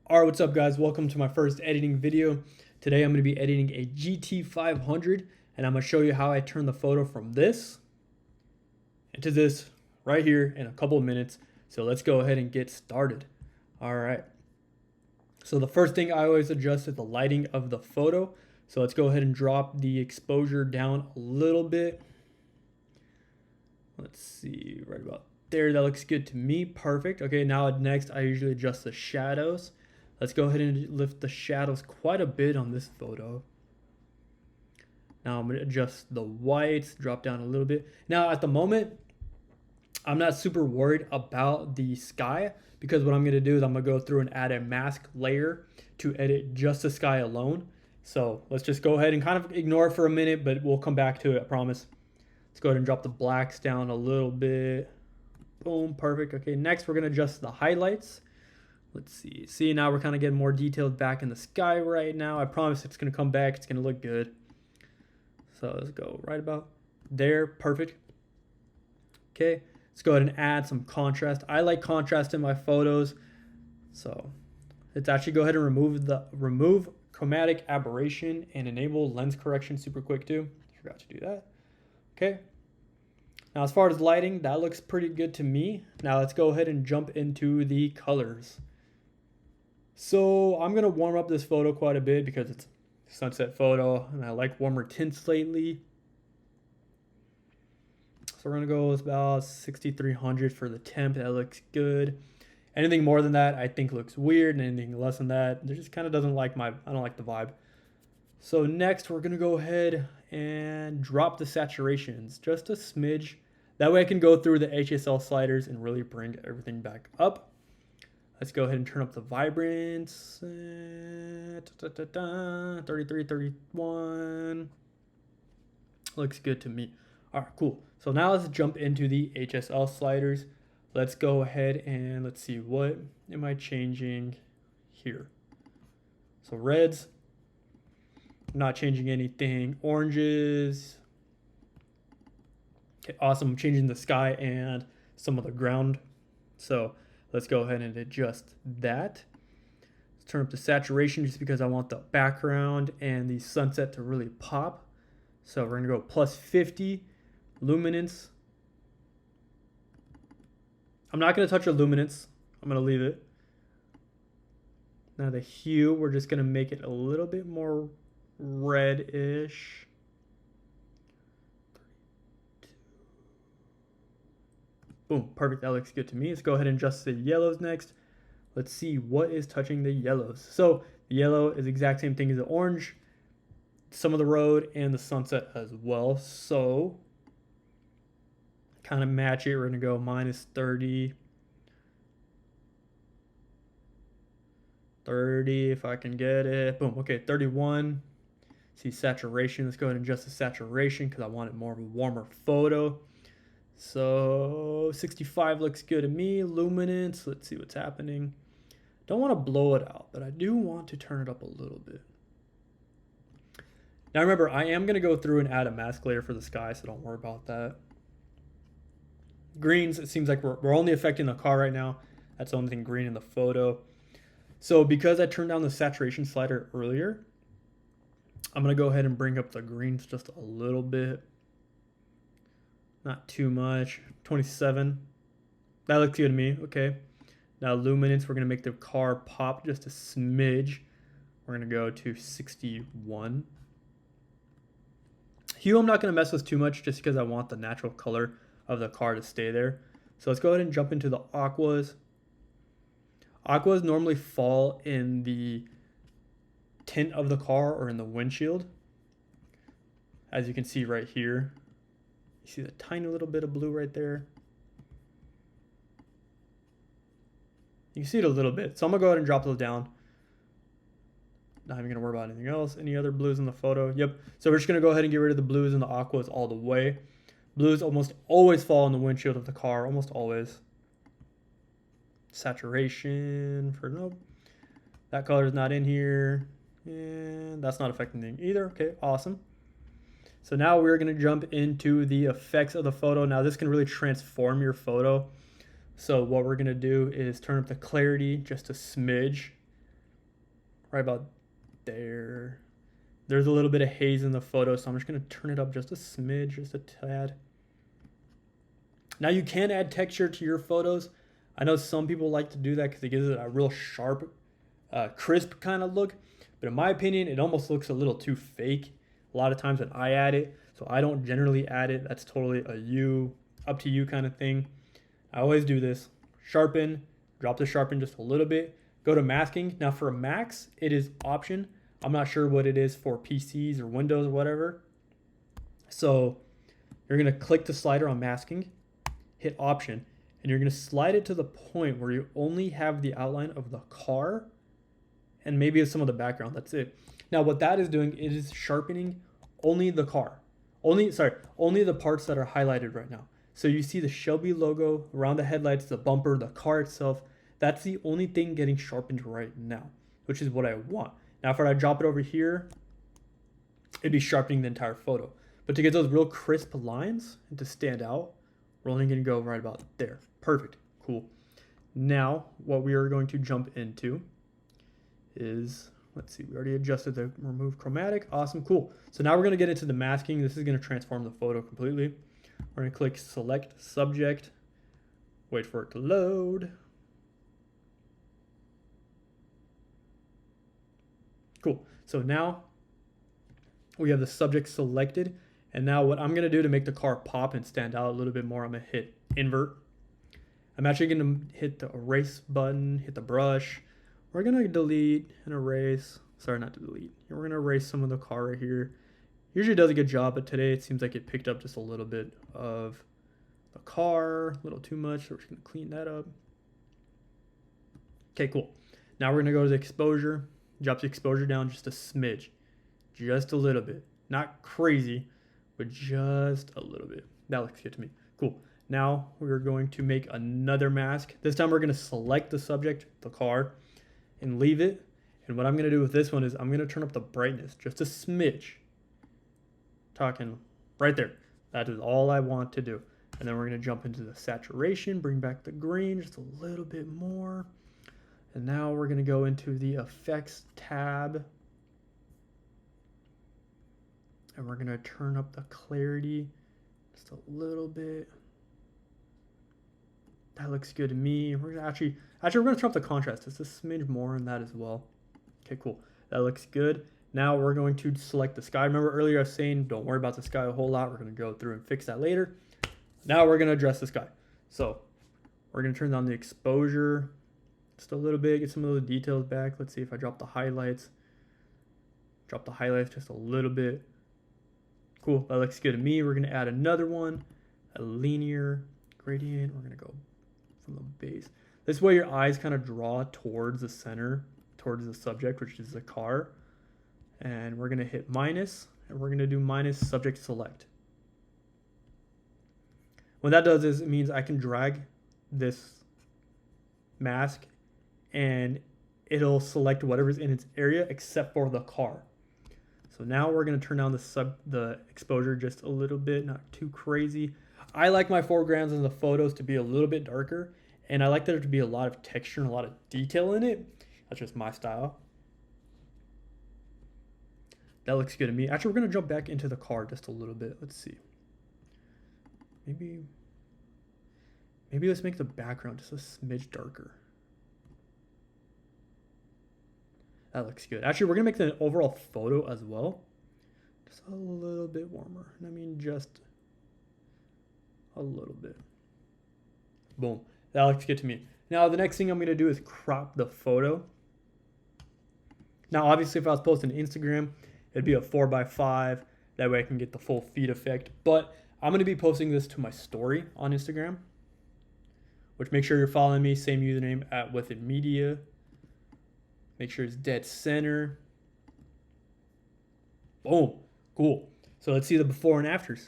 Alright, what's up guys? Welcome to my first editing video. Today I'm going to be editing a GT500 and I'm going to show you how I turn the photo from this into this right here in a couple of minutes. So let's go ahead and get started. Alright. So the first thing I always adjust is the lighting of the photo. So let's go ahead and drop the exposure down a little bit. Let's see, right about there. That looks good to me. Perfect. Okay, now next I usually adjust the shadows. Let's go ahead and lift the shadows quite a bit on this photo. Now I'm going to adjust the whites, drop down a little bit. Now at the moment, I'm not super worried about the sky because what I'm going to do is I'm going to go through and add a mask layer to edit just the sky alone. So let's just go ahead and kind of ignore it for a minute, but we'll come back to it, I promise. Let's go ahead and drop the blacks down a little bit. Boom, perfect. Okay, next we're going to adjust the highlights. Let's see. See, now we're kind of getting more detailed back in the sky right now. I promise it's going to come back. It's going to look good. So let's go right about there. Perfect. Okay, let's go ahead and add some contrast. I like contrast in my photos. So let's actually go ahead and remove chromatic aberration and enable lens correction super quick too. Forgot to do that. Okay. Now as far as lighting, that looks pretty good to me. Now let's go ahead and jump into the colors. So I'm going to warm up this photo quite a bit because it's a sunset photo and I like warmer tints lately. So we're going to go with about 6300 for the temp. That looks good. Anything more than that I think looks weird, and anything less than that it just kind of doesn't like I don't like the vibe. So next we're going to go ahead and drop the saturations just a smidge. That way I can go through the Hsl sliders and really bring everything back up. Let's go ahead and turn up the vibrance. 33, 31. Looks good to me. All right, cool. So now let's jump into the Hsl sliders. Let's go ahead and let's see, what am I changing here? So reds, I'm not changing anything. Oranges. Okay, awesome. I'm changing the sky and some of the ground. So let's go ahead and adjust that. Let's turn up the saturation just because I want the background and the sunset to really pop. So we're going to go plus 50 luminance. I'm not going to touch the luminance. I'm going to leave it. Now the hue, we're just going to make it a little bit more reddish. Boom, perfect. That looks good to me. Let's go ahead and adjust the yellows next. Let's see what is touching the yellows. So the yellow is the exact same thing as the orange, some of the road, and the sunset as well. So kind of match it. We're going to go minus 30. 30 if I can get it. Boom. Okay, 31. See saturation. Let's go ahead and adjust the saturation because I want it more of a warmer photo. So 65 looks good to me. Luminance, let's see what's happening. Don't want to blow it out, but I do want to turn it up a little bit. Now remember, I am going to go through and add a mask layer for the sky, so don't worry about that. Greens, it seems like we're only affecting the car right now. That's the only thing green in the photo. So because I turned down the saturation slider earlier, I'm going to go ahead and bring up the greens just a little bit. Not too much. 27. That looks good to me. Okay. Now luminance, we're going to make the car pop just a smidge. We're going to go to 61. Hue I'm not going to mess with too much just because I want the natural color of the car to stay there. So let's go ahead and jump into the aquas. Aquas normally fall in the tint of the car or in the windshield. As you can see right here. You see the tiny little bit of blue right there. You can see it a little bit. So I'm going to go ahead and drop those down. Not even going to worry about anything else. Any other blues in the photo? Yep. So we're just going to go ahead and get rid of the blues and the aquas all the way. Blues almost always fall in the windshield of the car. Almost always. Saturation for nope. That color is not in here. And that's not affecting anything either. Okay, awesome. So now we're going to jump into the effects of the photo. Now this can really transform your photo. So what we're going to do is turn up the clarity just a smidge. right about there. There's a little bit of haze in the photo, so I'm just going to turn it up just a smidge, just a tad. Now you can add texture to your photos. I know some people like to do that because it gives it a real sharp, crisp kind of look. But in my opinion, it almost looks a little too fake a lot of times when I add it. So I don't generally add it. That's totally up to you kind of thing. I always do this. Sharpen, drop the sharpen just a little bit. Go to masking. Now for Macs, it is option. I'm not sure what it is for PCs or Windows or whatever. So you're going to click the slider on masking, hit option, and you're going to slide it to the point where you only have the outline of the car and maybe some of the background. That's it. Now what that is doing, it is sharpening only the car. Only the parts that are highlighted right now. So you see the Shelby logo around the headlights, the bumper, the car itself. That's the only thing getting sharpened right now, which is what I want. Now, if I drop it over here, it'd be sharpening the entire photo. But to get those real crisp lines and to stand out, we're only going to go right about there. Perfect. Cool. Now, what we are going to jump into is, let's see, we already adjusted the remove chromatic. Awesome. Cool. So now we're going to get into the masking. This is going to transform the photo completely. We're going to click select subject, wait for it to load. Cool. So now we have the subject selected. And now what I'm going to do to make the car pop and stand out a little bit more, I'm going to hit invert. I'm actually going to hit the erase button, hit the brush. We're going to delete and erase. Sorry, not to delete. We're going to erase some of the car right here. Usually does a good job, but today it seems like it picked up just a little bit of the car, a little too much. So we're just going to clean that up. Okay, cool. Now we're going to go to the exposure. Drop the exposure down just a smidge, just a little bit. Not crazy, but just a little bit. That looks good to me. Cool. Now we're going to make another mask. This time we're going to select the subject, the car, and leave it. And what I'm going to do with this one is I'm going to turn up the brightness just a smidge. Talking right there. That is all I want to do. And then we're going to jump into the saturation, bring back the green just a little bit more. And now we're going to go into the effects tab. And we're going to turn up the clarity just a little bit. That looks good to me. We're gonna actually we're going to turn up the contrast just a smidge more on that as well. Okay, cool. That looks good. Now we're going to select the sky. Remember earlier I was saying don't worry about the sky a whole lot. We're going to go through and fix that later. Now we're going to address the sky. So we're going to turn down the exposure just a little bit, get some of the details back. Let's see if I drop the highlights. Drop the highlights just a little bit. Cool, that looks good to me. We're going to add another one, a linear gradient. We're going to go from the base. This way your eyes kind of draw towards the center, towards the subject, which is the car. And we're going to hit minus, and we're going to do minus subject select. What that does is it means I can drag this mask and it'll select whatever's in its area except for the car. So now we're going to turn down the exposure just a little bit, not too crazy. I like my foregrounds in the photos to be a little bit darker, and I like there to be a lot of texture and a lot of detail in it. That's just my style. That looks good to me. Actually, we're going to jump back into the car just a little bit. Let's see. Maybe let's make the background just a smidge darker. That looks good. Actually, we're going to make the overall photo as well just a little bit warmer. And I mean just a little bit. Boom. That looks good to me. Now, the next thing I'm going to do is crop the photo. Now, obviously, if I was posting to Instagram, it'd be a 4:5. That way I can get the full feed effect. But I'm going to be posting this to my story on Instagram, which make sure you're following me. Same username at Within Media. Make sure it's dead center. Boom. Cool. So let's see the before and afters.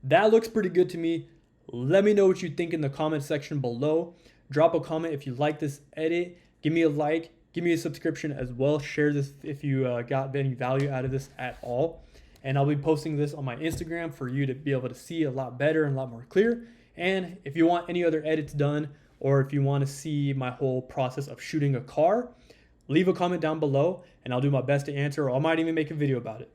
That looks pretty good to me. Let me know what you think in the comment section below. Drop a comment if you like this edit. Give me a like. Give me a subscription as well. Share this if you got any value out of this at all. And I'll be posting this on my Instagram for you to be able to see a lot better and a lot more clear. And if you want any other edits done or if you want to see my whole process of shooting a car, leave a comment down below and I'll do my best to answer, or I might even make a video about it.